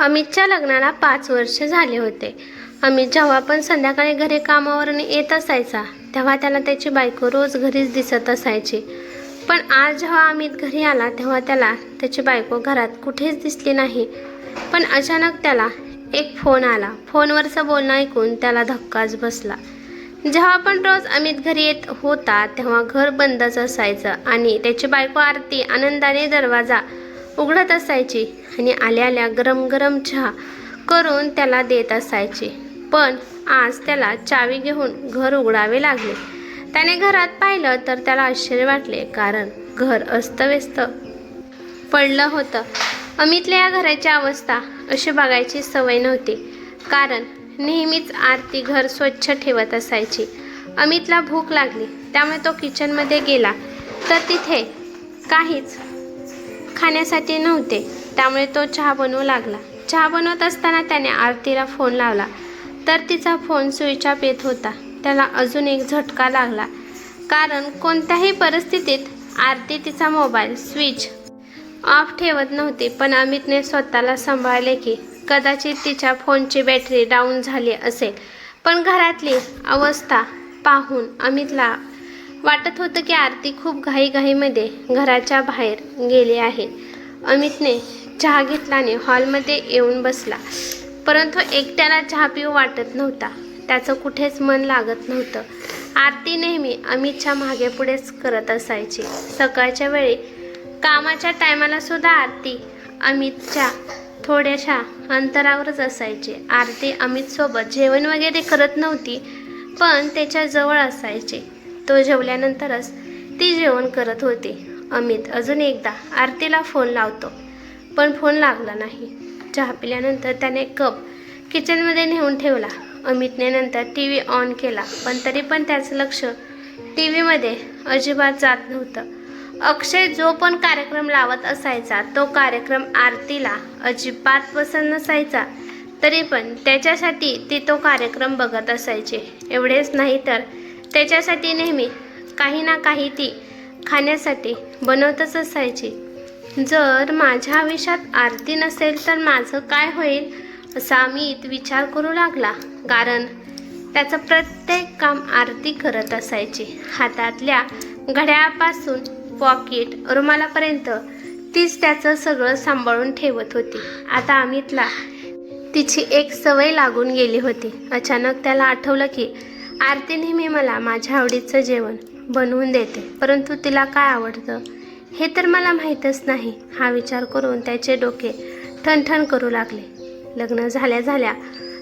अमितच्या लग्नाला 5 वर्ष झाले होते. अमित जेव्हा पण संध्याकाळी घरी कामावरून येत असायचा तेव्हा त्याला त्याची बायको रोज घरीच दिसत असायची. पण आज जेव्हा अमित घरी आला तेव्हा त्याला त्याची बायको घरात कुठेच दिसली नाही. पण अचानक त्याला एक फोन आला. फोनवरचं बोलणं ऐकून त्याला धक्काच बसला. जेव्हा पण रोज अमित घरी येत होता तेव्हा घर बंदच असायचं आणि त्याची बायको आरती आनंदाने दरवाजा उघडत असायची आणि आल्या आल्या गरम गरम चहा करून त्याला देत असायची. पण आज त्याला चावी घेऊन घर उघडावे लागले. त्याने घरात पाहिलं तर त्याला आश्चर्य वाटले, कारण घर अस्तव्यस्त पडलं होतं. अमितला या घराची अवस्था अशी बघायची सवय नव्हती, कारण नेहमीच आरती घर स्वच्छ ठेवत असायची. अमितला भूक लागली त्यामुळे तो किचनमध्ये गेला तर तिथे काहीच खाण्यासाठी नव्हते. त्यामुळे तो चहा बनवू लागला. चहा बनवत असताना त्याने आरतीला फोन लावला तर तिचा फोन स्विच ऑफ येत होता. त्याला अजून एक झटका लागला, कारण कोणत्याही परिस्थितीत आरती तिचा मोबाईल स्विच ऑफ ठेवत नव्हती. पण अमितने स्वतःला सांभाळले की कदाचित तिच्या फोनची बॅटरी डाऊन झाली असेल. पण घरातली अवस्था पाहून अमितला वाटत होतं की आरती खूप घाईघाईमध्ये घराच्या बाहेर गेली आहे. अमितने चहा घेतला आणि हॉलमध्ये येऊन बसला. परंतु एकट्याला चहा पिऊ वाटत नव्हता. त्याचं कुठेच मन लागत नव्हतं. आरती नेहमी अमितच्या मागे पुढेच करत असायची. सकाळच्या वेळी कामाच्या टायमाला सुद्धा आरती अमितच्या थोड्याशा अंतरावरच असायची. आरती अमितसोबत जेवण वगैरे करत नव्हती, पण त्याच्या जवळ असायचे. तो जेवल्यानंतरच ती जेवण करत होती. अमित अजून एकदा आरतीला फोन लावतो, पण फोन लागला नाही. चहा पिल्यानंतर त्याने कप किचनमध्ये नेऊन ठेवला. अमितने नंतर टी व्ही ऑन केला, पण तरी पण त्याचं लक्ष टी व्हीमध्ये अजिबात जात नव्हतं. अक्षय जो पण कार्यक्रम लावत असायचा तो कार्यक्रम आरतीला अजिबात पसंत नसायचा. तरी पण त्याच्यासाठी ती तो कार्यक्रम बघत असायची. एवढेच नाही तर त्याच्यासाठी नेहमी काही ना काही ती खाण्यासाठी बनवतच असायची. जर माझ्या आयुष्यात आरती नसेल तर माझं काय होईल असा अमित विचार करू लागला, कारण त्याचं प्रत्येक काम आरती करत असायची. हातातल्या घड्याळापासून पॉकेट रुमालापर्यंत तीच त्याचं सगळं सांभाळून ठेवत होती. आता अमितला तिची एक सवय लागून गेली होती. अचानक त्याला आठवलं की आरती नेहमी मला माझ्या आवडीचं जेवण बनवून देते, परंतु तिला काय आवडतं हे तर मला माहीतच नाही. हा विचार करून त्याचे डोके ठणठण करू लागले. लग्न झाल्या झाल्या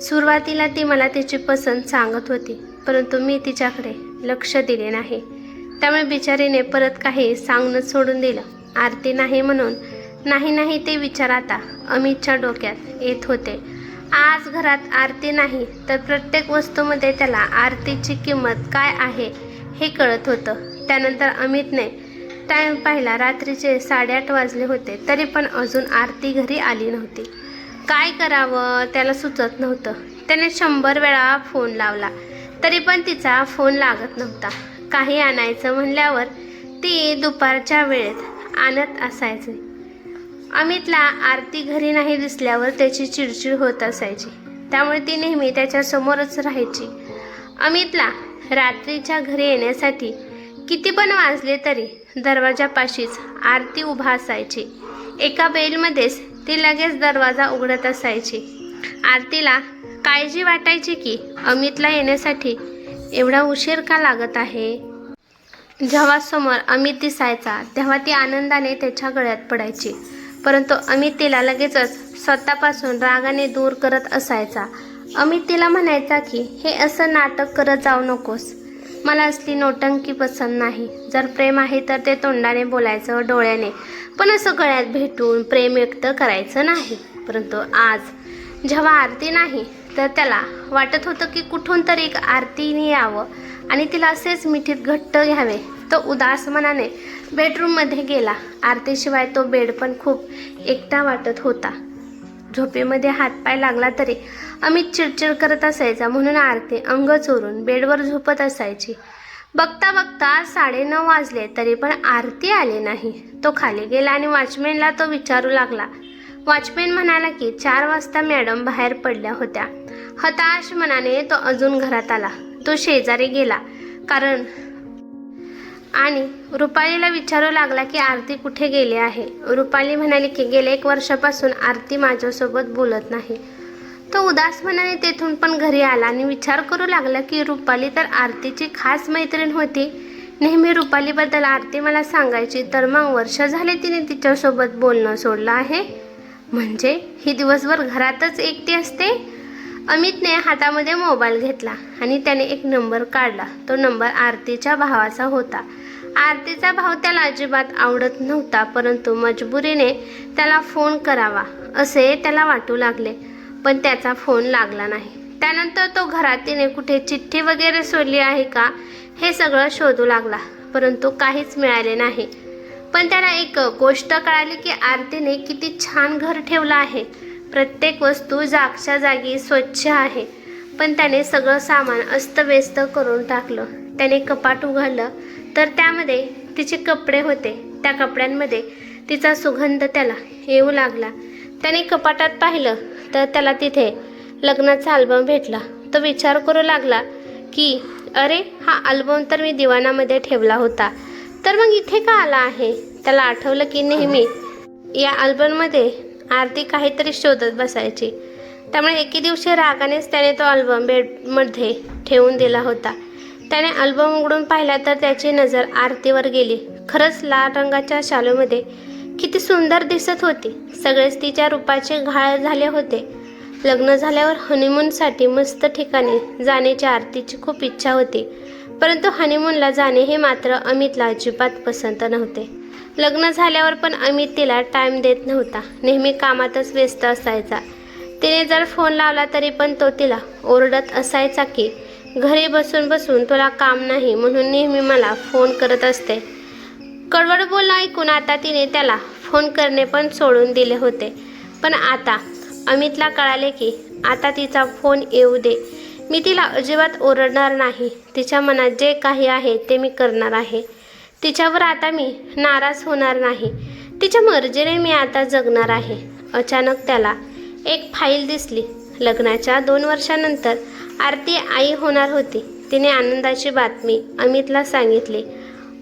सुरुवातीला ती मला तिची पसंत सांगत होती, परंतु मी तिच्याकडे लक्ष दिले नाही. त्यामुळे बिचारीने परत काही सांगणं सोडून दिलं. आरती नाही म्हणून नाही नाही ते विचार आता अमितच्या डोक्यात येत होते. आज घरात आरती नाही तर प्रत्येक वस्तूमध्ये त्याला आरतीची किंमत काय आहे हे कळत होतं. त्यानंतर अमितने टाईम पाहिला. रात्रीचे 8:30 वाजले होते, तरी पण अजून आरती घरी आली नव्हती. काय करावं त्याला सुचत नव्हतं. त्याने 100 वेळा फोन लावला तरी पण तिचा फोन लागत नव्हता. काही आणायचं म्हणल्यावर ती दुपारच्या वेळेत आणत असायची. अमितला आरती घरी नाही दिसल्यावर त्याची चिडचिड होत असायची, त्यामुळे ती नेहमी त्याच्यासमोरच राहायची. अमितला रात्रीच्या घरी येण्यासाठी किती पण वाजले तरी दरवाजापाशीच आरती उभा असायची. एका बेलमध्येच ती लगेच दरवाजा उघडत असायची. आरतीला काळजी वाटायची की अमितला येण्यासाठी एवढा उशीर का लागत आहे. जेव्हा समोर अमित दिसायचा तेव्हा ती आनंदाने त्याच्या गळ्यात पडायची, परंतु अमित तिला लगेचच स्वतःपासून रागाने दूर करत असायचा. अमित तिला म्हणायचा की हे असं नाटक करत जाऊ नकोस, मला असली नोटंकी पसंत नाही. जर प्रेम आहे तर ते तोंडाने बोलायचं, डोळ्याने, पण असं गळ्यात भेटून प्रेम व्यक्त करायचं नाही. परंतु आज जेव्हा आरती नाही तर त्याला वाटत होतं की कुठून तरी एक आरतीने यावं आणि तिला असेच मिठीत घट्ट घ्यावे. तो उदास मनाने बेडरूममध्ये गेला. आरतीशिवाय तो बेड पण खूप एकटा वाटत होता. झोपेमध्ये हातपाय लागला तरी अमित चिडचिड करत असायचा, म्हणून आरती अंग चोरून बेडवर झोपत असायची. बघता बघता 9:30 वाजले तरी पण आरती आली नाही. तो खाली गेला आणि वॉचमॅनला तो विचारू लागला, वॉचमॅन म्हणाला की 4 वाजता मॅडम बाहेर पडल्या होत्या. हताश मनाने तो अजून घरात आला. तो शेजारी गेला आणि रुपालीला विचारू लागला की आरती कुठे गेली आहे. रुपाली म्हणाली की गेल्या 1 वर्षापासून आरती माझ्यासोबत बोलत नाही. तो उदासपणाने तेथून पण घरी आला आणि विचार करू लागला की रुपाली तर आरतीची खास मैत्रीण होती. नेहमी रुपालीबद्दल आरती मला सांगायची, तर मग वर्ष झाले तिने तिच्यासोबत बोलणं सोडलं आहे. म्हणजे ही दिवसभर घरातच एकटी असते. अमितने हातामध्ये मोबाईल घेतला आणि त्याने एक नंबर काढला. तो नंबर आरतीच्या भावाचा होता. आरतीचा भाव त्याला अजिबात आवडत नव्हता, परंतु मजबुरीने त्याला फोन करावा असे त्याला वाटू लागले. पण त्याचा फोन लागला नाही. त्यानंतर तो घरात तिने कुठे चिठ्ठी वगैरे सोडली आहे का हे सगळं शोधू लागला, परंतु काहीच मिळाले नाही. पण त्याला एक गोष्ट कळाली की आरतीने किती छान घर ठेवलं आहे. प्रत्येक वस्तू जागच्या जागी स्वच्छ आहे. पण त्याने सगळं सामान अस्तव्यस्त करून टाकलं. त्याने कपाट उघडलं तर त्यामध्ये तिचे कपडे होते. त्या कपड्यांमध्ये तिचा सुगंध त्याला येऊ लागला. त्याने कपाटात पाहिलं तर त्याला तिथे लग्नाचा अल्बम भेटला. तो विचार करू लागला की अरे, हा अल्बम तर मी दिवाणामध्ये ठेवला होता, तर मग इथे का आला आहे. त्याला आठवलं की नेहमी या अल्बममध्ये आरती काहीतरी शोधत बसायची. त्यामुळे एके दिवशी रागानेच त्याने तो अल्बम बेडमध्ये ठेवून दिला होता. त्याने अल्बम उघडून पाहिला तर त्याची नजर आरतीवर गेली. खरंच लाल रंगाच्या शालूमध्ये किती सुंदर दिसत होती. सगळेच तिच्या रूपाचे घायल झाले होते. लग्न झाल्यावर हनीमूनसाठी मस्त ठिकाणी जाण्याची आरतीची खूप इच्छा होती, परंतु हनीमूनला जाणे हे मात्र अमितला अजिबात पसंत नव्हते. लग्न झाल्यावर पण अमित तिला टाईम देत नव्हता. नेहमी कामातच व्यस्त असायचा. तिने जर फोन लावला तरी पण तो तिला ओरडत असायचा की घरी बसून बसून तुला काम नाही म्हणून नेहमी मला फोन करत असते. कडवड बोलणं ऐकून आता तिने त्याला फोन करणे पण सोडून दिले होते. पण आता अमितला कळाले की आता तिचा फोन येऊ दे, मी तिला अजिबात ओरडणार नाही. तिच्या मनात जे काही आहे ते मी करणार आहे. तिच्यावर आता मी नाराज होणार नाही. तिच्या मर्जीने मी आता जगणार आहे. अचानक त्याला एक फाईल दिसली. लग्नाच्या 2 वर्षानंतर आरती आई होणार होती. तिने आनंदाची बातमी अमितला सांगितली.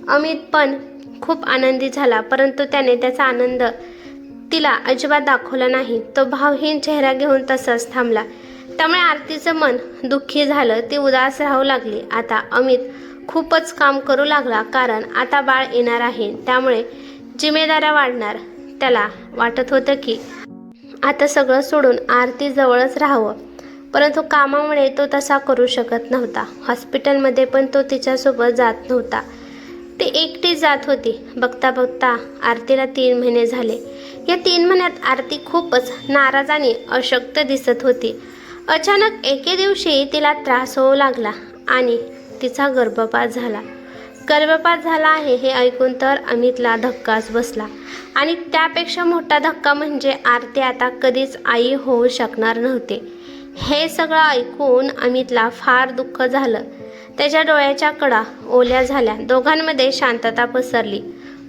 अमित पण खूप आनंदी झाला, परंतु त्याने त्याचा आनंद तिला अजिबात दाखवला नाही. तो भावहीन चेहरा घेऊन तसाच थांबला. त्यामुळे आरतीचं मन दुःखी झालं. ती उदास राहू लागली. आता अमित खूपच काम करू लागला, कारण आता बाळ येणार आहे. त्यामुळे जिम्मेदाऱ्या वाढणार. त्याला वाटत होतं की आता सगळं सोडून आरती जवळच राहावं, परंतु कामामुळे तो तसा करू शकत नव्हता. हॉस्पिटलमध्ये पण तो तिच्यासोबत जात नव्हता. ती एकटीच जात होती. बघता बघता आरतीला 3 महिने झाले. या 3 महिन्यात आरती खूपच नाराज आणि अशक्त दिसत होती. अचानक एके दिवशी तिला त्रास होऊ लागला आणि तिचा गर्भपात झाला. गर्भपात झाला आहे हे ऐकून तर अमितला धक्काच बसला. आणि त्यापेक्षा मोठा धक्का म्हणजे आरती आता कधीच आई होऊ शकणार नव्हती. हे सगळं ऐकून अमितला फार दुःख झालं. त्याच्या डोळ्याच्या कडा ओल्या झाल्या. दोघांमध्ये शांतता पसरली.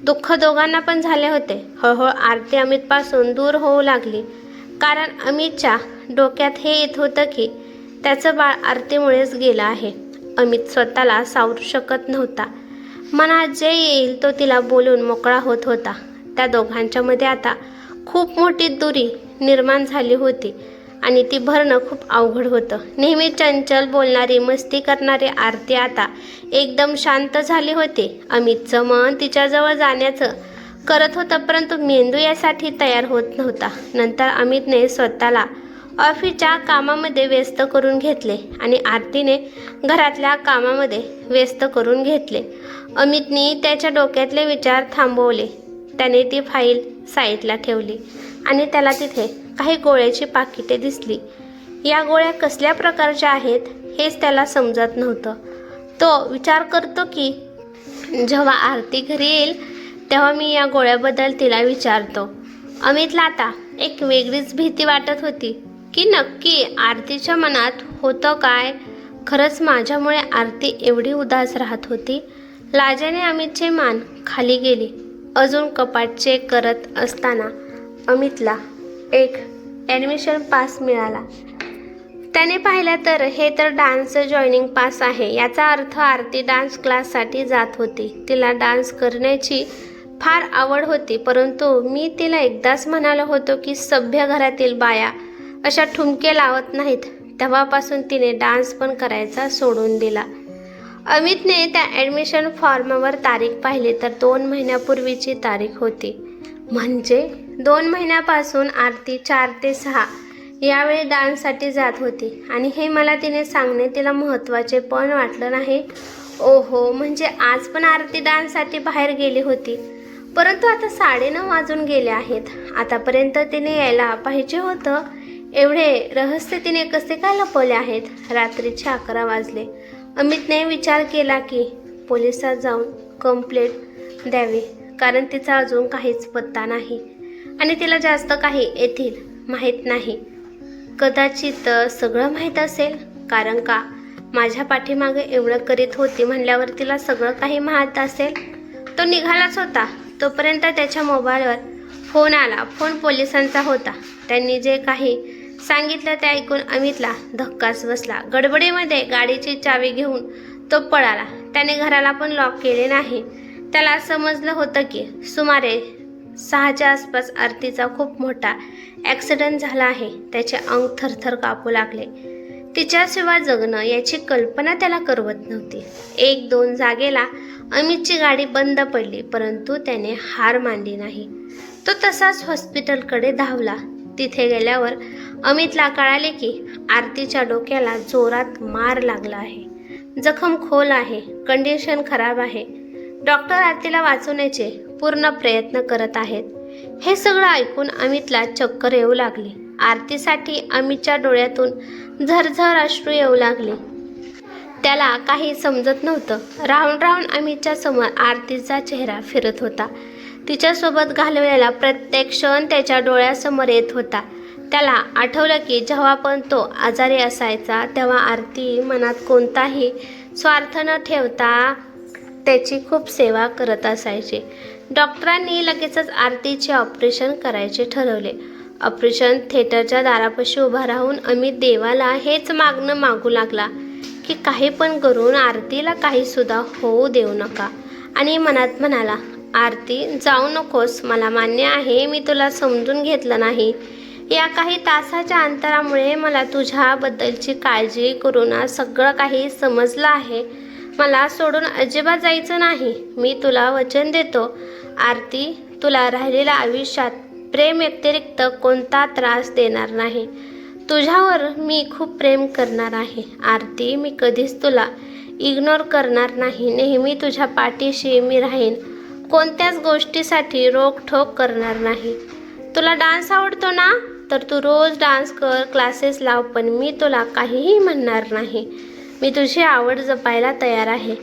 दुःख दोघांना पण झाले होते. हळूहळू आरती अमितपासून दूर होऊ लागली, कारण अमितच्या डोक्यात हे येत होतं की त्याचं बाळ आरतीमुळेच गेलं आहे. अमित स्वतःला सावरू शकत नव्हता. मनात जे येईल तो तिला बोलून मोकळा होत होता. त्या दोघांच्यामध्ये आता खूप मोठी दुरी निर्माण झाली होती आणि ती भरणं खूप अवघड होतं. नेहमी चंचल बोलणारी, मस्ती करणारी आरती आता एकदम शांत झाली होती. अमितचं मन तिच्याजवळ जाण्याचं करत होतं, परंतु मेंदू यासाठी तयार होत नव्हता. नंतर अमितने स्वतःला ऑफिसच्या कामामध्ये व्यस्त करून घेतले आणि आरतीने घरातल्या कामामध्ये व्यस्त करून घेतले. अमितने त्याच्या डोक्यातले विचार थांबवले. त्याने ती फाईल साईडला ठेवली आणि त्याला तिथे काही गोळ्याची पाकिटे दिसली. या गोळ्या कसल्या प्रकारच्या आहेत हेच त्याला समजत नव्हतं. तो विचार करतो की जेव्हा आरती घरी येईल तेव्हा मी या गोळ्याबद्दल तिला विचारतो. अमितला आता एक वेगळीच भीती वाटत होती की नक्की आरतीच्या मनात होतं काय. खरंच माझ्यामुळे आरती एवढी उदास राहत होती. लाजेने अमितचे मान खाली गेली. अजून कपाट चेक करत असताना अमितला एक ॲडमिशन पास मिळाला. त्याने पाहिलं तर हे तर डान्स जॉईनिंग पास आहे. याचा अर्थ आरती डान्स क्लाससाठी जात होती. तिला डान्स करण्याची फार आवड होती, परंतु मी तिला एकदाच म्हणालो होतो की सभ्य घरातील बाया अशा ठुमके लावत नाहीत. तेव्हापासून तिने डान्स पण करायचा सोडून दिला. अमितने त्या ॲडमिशन फॉर्मवर तारीख पाहिली तर 2 महिन्यापूर्वीची तारीख होती. म्हणजे 2 महिन्यापासून आरती 4 ते 6 यावेळी डान्ससाठी जात होती. आणि हे मला तिने सांगणे तिला महत्त्वाचे पण वाटलं नाही. ओहो, म्हणजे आज पण आरती डान्ससाठी बाहेर गेली होती, परंतु आता 9:30 वाजून गेले आहेत. आतापर्यंत तिने यायला पाहिजे होतं. एवढे रहस्य तिने कसे काय लपवले आहेत? रात्रीचे 11 वाजले. अमितने विचार केला की पोलिसात जाऊन कंप्लेंट द्यावी, कारण तिचा अजून काहीच पत्ता नाही आणि तिला जास्त काही येथील माहीत नाही. कदाचित सगळं माहीत असेल, कारण का माझ्या पाठीमागे एवढं करीत होती म्हणल्यावर तिला सगळं काही माहीत असेल. तो निघालाच होता. तोपर्यंत त्याच्या मोबाईलवर फोन आला. फोन पोलिसांचा होता. त्यांनी जे काही सांगितलं ते ऐकून अमितला धक्काच बसला. गडबडीमध्ये गाडीची चावी घेऊन तो पळाला. त्याने घराला पण लॉक केले नाही. त्याला समजलं होतं की सुमारे 6च्या आसपास आरतीचा खूप मोठा ॲक्सिडेंट झाला आहे. त्याचे अंग थरथर कापू लागले. तिच्याशिवाय जगणं याची कल्पना त्याला करवत नव्हती. 1-2 जागेला अमितची गाडी बंद पडली, परंतु त्याने हार मानली नाही. तो तसाच हॉस्पिटलकडे धावला. तिथे गेल्यावर अमितला कळाले की आरतीच्या डोक्याला जोरात मार लागला आहे. जखम खोल आहे. कंडिशन खराब आहे. डॉक्टर आरतीला वाचवण्याचे पूर्ण प्रयत्न करत आहेत. हे सगळं ऐकून अमितला चक्कर येऊ लागली. आरतीसाठी अमितच्या डोळ्यातून झरझर अश्रू येऊ लागले. त्याला काही समजत नव्हतं. राहून राहून अमितच्या समोर आरतीचा चेहरा फिरत होता. तिच्यासोबत घालवलेला प्रत्येक क्षण त्याच्या डोळ्यासमोर येत होता. त्याला आठवलं की जेव्हा पण तो आजारी असायचा तेव्हा आरती मनात कोणताही स्वार्थ न ठेवता त्याची खूप सेवा करत असायची. डॉक्टरांनी लगेचच आरतीचे ऑपरेशन करायचे ठरवले. ऑपरेशन थिएटरच्या दारापाशी उभा राहून अमित देवाला हेच मागणं मागू लागला की काही पण करून आरतीला काहीसुद्धा होऊ देऊ नका. आणि मनात म्हणाला, आरती जाऊ नकोस. मला मान्य आहे मी तुला समजून घेतलं नाही. या काही तासाच्या अंतरामुळे मला तुझ्याबद्दलची काळजी करून सगळं काही समजलं आहे. मला सोडून अजिबात जायचं नाही. मी तुला वचन देतो आरती, तुला राहिलेल्या आयुष्यात प्रेम व्यतिरिक्त कोणता त्रास देणार नाही. तुझ्यावर मी खूप प्रेम करणार आहे आरती. मी कधीच तुला इग्नोर करणार नाही. नेहमी तुझ्या पाठीशी मी राहीन. कोणत्याच गोष्टीसाठी रोकठोक करणार नाही. तुला डान्स आवडतो ना, तर तू रोज डान्स कर, क्लासेस लाव, पण मी तुला काहीही म्हणणार नाही. मी तुझी आवड जपायला तयार आहे.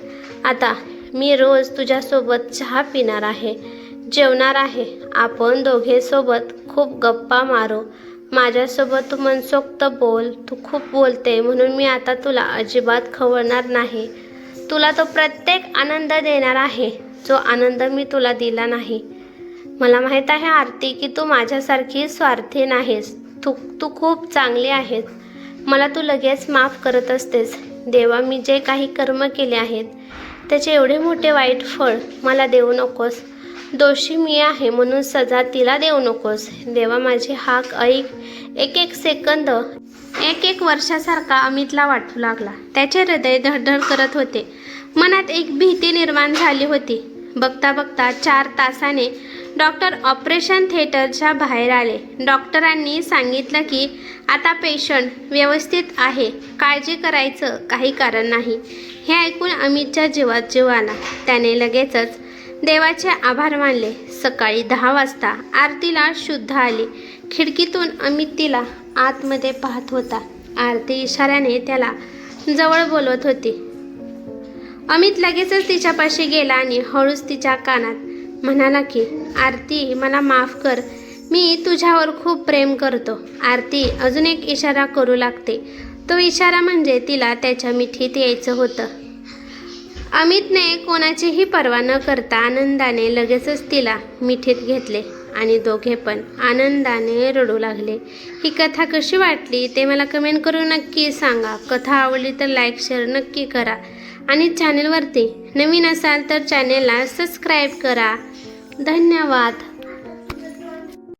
आता मी रोज तुझ्यासोबत चहा पिणार आहे, जेवणार आहे. आपण दोघे सोबत खूप गप्पा मारू. माझ्यासोबत तू मनसोक्त बोल. तू खूप बोलते म्हणून मी आता तुला अजिबात खवळणार नाही. तुला तो प्रत्येक आनंद देणार आहे जो आनंद मी तुला दिला नाही. मला माहीत आहे आरती की तू माझ्यासारखी स्वार्थी नाहीस. तू खूप चांगली आहेस. मला तू लगेच माफ करत असतेस. देवा, मी जे काही कर्म केले आहेत त्याचे एवढे मोठे वाईट फळ मला देऊ नकोस. दोषी मी आहे म्हणून सजा तिला देऊ नकोस. देवा, माझी हाक ऐक. एक सेकंद, एक वर्षासारखा अमितला वाटू लागला. त्याचे हृदय धडधड करत होते. मनात एक भीती निर्माण झाली होती. बघता बघता 4 तासाने डॉक्टर ऑपरेशन थिएटरच्या बाहेर आले. डॉक्टरांनी सांगितलं की आता पेशंट व्यवस्थित आहे. काळजी करायचं काही कारण नाही. हे ऐकून अमितच्या जीवात जीव आला. त्याने लगेचच देवाचे आभार मानले. सकाळी 10 वाजता आरतीला शुद्ध आली. खिडकीतून अमित तिला आतमध्ये पाहत होता. आरती इशाऱ्याने त्याला जवळ बोलवत होती. अमित लगेचच तिच्यापाशी गेला आणि हळूच तिच्या कानात म्हणाला की आरती, मला माफ कर. मी तुझ्यावर खूप प्रेम करतो. आरती अजून एक इशारा करू लागते. तो इशारा म्हणजे तिला त्याच्या मिठीत यायचं होतं. अमितने कोणाचीही पर्वा न करता आनंदाने लगेचच तिला मिठीत घेतले. आणि दोघे पण आनंदाने रडू लागले. ही कथा कशी वाटली ते मला कमेंट करून नक्की सांगा. कथा आवडली तर लाईक शेअर नक्की करा आणि चॅनेलवरती नवीन असाल तर चॅनेलला सबस्क्राईब करा. धन्यवाद.